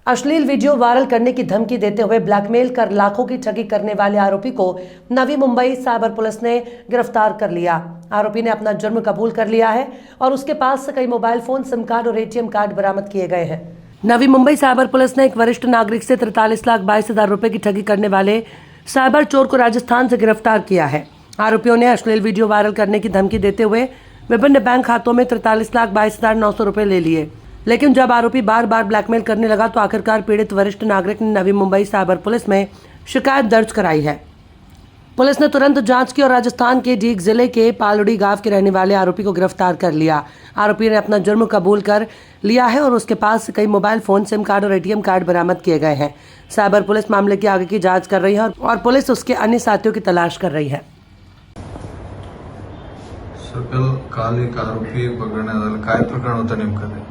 अश्लील video viral करने की धमकी देते हुए ब्लैकमेल कर लाखों की ठगी करने वाले आरोपी को नवी मुंबई साइबर पुलिस ने गिरफ्तार कर लिया। आरोपी ने अपना जुर्म कबूल कर लिया है और उसके पास से कई मोबाइल फोन, सिम कार्ड और एटीएम कार्ड बरामद किए गए हैं। नवी मुंबई साइबर पुलिस ने एक वरिष्ठ नागरिक से 43,22,000 रुपए की ठगी करने वाले साइबर चोर को राजस्थान से गिरफ्तार किया है। आरोपियों ने अश्लील वीडियो वायरल करने की धमकी देते हुए विभिन्न बैंक खातों में 43,22,900 रुपए ले लिए, लेकिन जब आरोपी बार बार ब्लैकमेल करने लगा तो आखिरकार पीड़ित वरिष्ठ नागरिक ने नवी मुंबई साइबर पुलिस में शिकायत दर्ज कराई है। पुलिस ने तुरंत जांच की और राजस्थान के डीग जिले के पालड़ी गांव के रहने वाले आरोपी को गिरफ्तार कर लिया। आरोपी ने अपना जुर्म कबूल कर लिया है और उसके पास कई मोबाइल फोन, सिम कार्ड और एटीएम कार्ड बरामद किए गए हैं। साइबर पुलिस मामले की आगे की जांच कर रही है और पुलिस उसके अन्य साथियों की तलाश कर रही है। सकल काल एक आरोपी पकडण्यात आला, काय प्रकरण होतं नेमकं ते?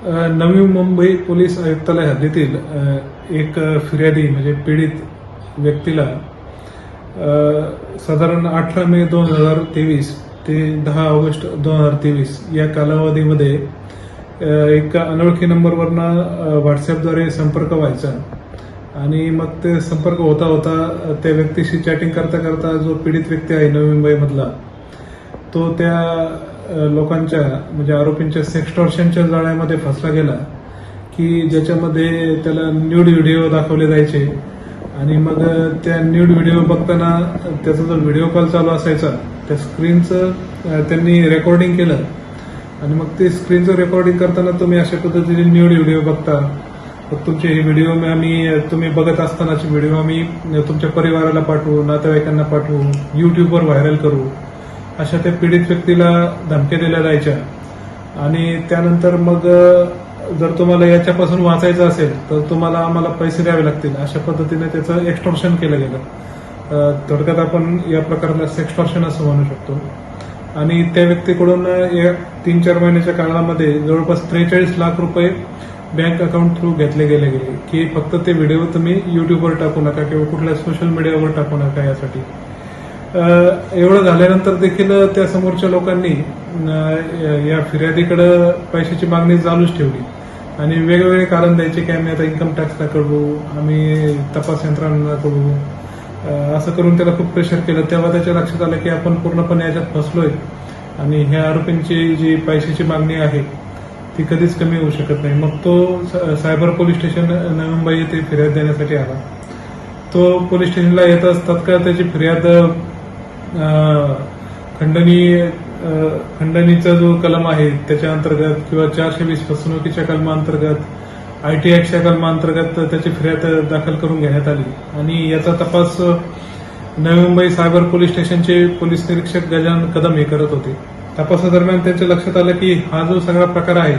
नवी मुंबई पोलीस आयुक्तालय हद्दीतील एक फिर्यादी म्हणजे पीडित व्यक्तीला साधारण 18 मे 2023 ते 10 ऑगस्ट 2023 या कालावधीमध्ये एक अनोळखी नंबरवरनं व्हॉट्सअपद्वारे संपर्क व्हायचा आणि मग ते संपर्क होता होता त्या व्यक्तीशी चॅटिंग करता करता जो पीडित व्यक्ती आहे नवी मुंबईमधला तो त्या लोकांच्या म्हणजे आरोपींच्या सेक्सटॉर्शनच्या जाळ्यामध्ये फसला गेला की ज्याच्यामध्ये त्याला न्यूड व्हिडिओ दाखवले जायचे आणि मग त्या न्यूड व्हिडिओ बघताना त्याचा जो व्हिडिओ कॉल चालू असायचा त्या स्क्रीनचं त्यांनी रेकॉर्डिंग केलं आणि मग ते स्क्रीनचं रेकॉर्डिंग करताना तुम्ही अशा पद्धतीने न्यूड व्हिडिओ बघता, मग तुमचे हे व्हिडिओ तुम्ही बघत असतानाचे व्हिडिओ आम्ही तुमच्या परिवाराला पाठवू, नातेवाईकांना पाठवू, युट्यूबवर व्हायरल करू, अशा त्या पीडित व्यक्तीला धमक्या दिल्या जायच्या। आणि त्यानंतर मग जर तुम्हाला याच्यापासून वाचायचं असेल तर तुम्हाला आम्हाला पैसे द्यावे लागतील, अशा पद्धतीने त्याचं एक्सटॉर्शन केलं गेलं। थोडक्यात आपण या प्रकाराला सेक्सटॉर्शन असं म्हणू शकतो। आणि त्या व्यक्तीकडून या 3-4 महिन्याच्या काळामध्ये जवळपास 43 लाख रुपये बँक अकाउंट थ्रू घेतले गेले की फक्त ते व्हिडिओ तुम्ही युट्यूबवर टाकू नका किंवा कुठल्या सोशल मीडियावर टाकू नका यासाठी। एवढं झाल्यानंतर देखील त्या समोरच्या लोकांनी या फिर्यादीकडे पैशाची मागणी चालूच ठेवली आणि वेगवेगळे कारण द्यायचे की आम्ही आता इन्कम टॅक्सला कळवू, आम्ही तपास यंत्रणांना कळवू, असं करून त्याला खूप प्रेशर केलं। तेव्हा त्याच्या लक्षात आलं की आपण पूर्णपणे याच्यात फसलोय आणि ह्या आरोपींची जी पैशाची मागणी आहे ती कधीच कमी होऊ शकत नाही। मग तो cyber police station Navi Mumbai येथे फिर्याद देण्यासाठी आला। तो पोलीस स्टेशनला येताच तत्काळ त्याची फिर्याद खंडणीचा जो कलम आहे त्याच्या अंतर्गत किंवा 420 फसवणुकीच्या कलमांतर्गत, IT ऍक्टच्या कलमांतर्गत त्याची फिर्याद दाखल करून घेण्यात आली आणि याचा तपास नवी मुंबई सायबर पोलीस स्टेशनचे पोलीस निरीक्षक गजानन कदम हे करत होते। तपासादरम्यान त्यांच्या लक्षात आलं की हा जो सगळा प्रकार आहे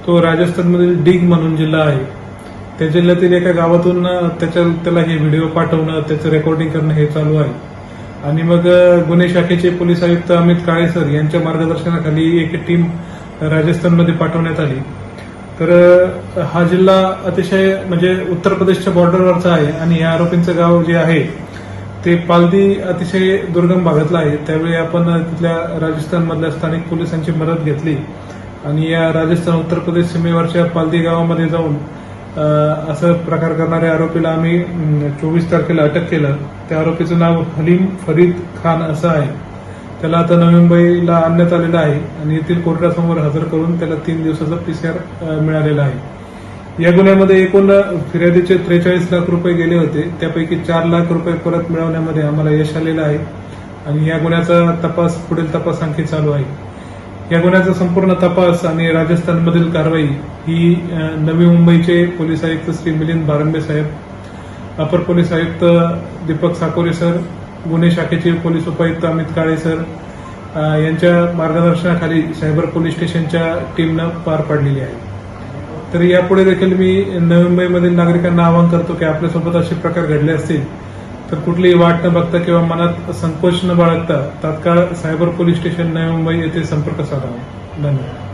तो राजस्थानमधील डीग म्हणून जिल्हा आहे, त्या जिल्ह्यातील एका गावातून त्याला हे व्हिडिओ पाठवणं, त्याचं रेकॉर्डिंग करणं हे चालू आहे। आणि मग गुन्हे शाखेचे पोलीस आयुक्त अमित काळे सर यांच्या मार्गदर्शनाखाली एक टीम राजस्थानमध्ये पाठवण्यात आली। तर हा जिल्हा अतिशय म्हणजे उत्तर प्रदेशच्या बॉर्डरवरचा आहे आणि या आरोपींचं गाव जे आहे ते पालदी अतिशय दुर्गम भागातलं आहे। त्यावेळी आपण तिथल्या राजस्थानमधल्या स्थानिक पोलिसांची मदत घेतली आणि या राजस्थान उत्तर प्रदेश सीमेवरच्या पालदी गावामध्ये जाऊन असं प्रकार करणाऱ्या आरोपीला आम्ही 24 तारखेला अटक केलं। त्या आरोपीचं नाव हलीम फरीद खान असं आहे। त्याला आता नवी मुंबईला आणण्यात आलेलं आहे आणि येथील कोर्टासमोर हजर करून त्याला 3 दिवसाचा PCR मिळालेला आहे। या गुन्ह्यामध्ये एकूण फिर्यादीचे 43 लाख रुपये गेले होते, त्यापैकी 4 लाख रुपये परत मिळवण्यामध्ये आम्हाला यश आलेलं आहे आणि या गुन्ह्याचा पुढील तपास आणखी चालू आहे। या गुन्ह्याचा संपूर्ण तपास आणि राजस्थानमधील कारवाई ही नवी मुंबईचे पोलीस आयुक्त श्री मिलिंद बारंबे साहेब, अपर पोलीस आयुक्त दीपक साकोरे सर, गुन्हे शाखेचे पोलीस उपायुक्त अमित काळे सर यांच्या मार्गदर्शनाखाली सायबर पोलीस स्टेशनच्या टीमनं पार पाडलेली आहे। तर यापुढे देखील मी नवी मुंबईमधील नागरिकांना आवाहन करतो की आपल्यासोबत असे प्रकार घडले असतील तर कुठलीही वाट न बघता किंवा मनात संकोच न बाळगता तात्काळ cyber police station Navi Mumbai येथे संपर्क साधावा। धन्यवाद।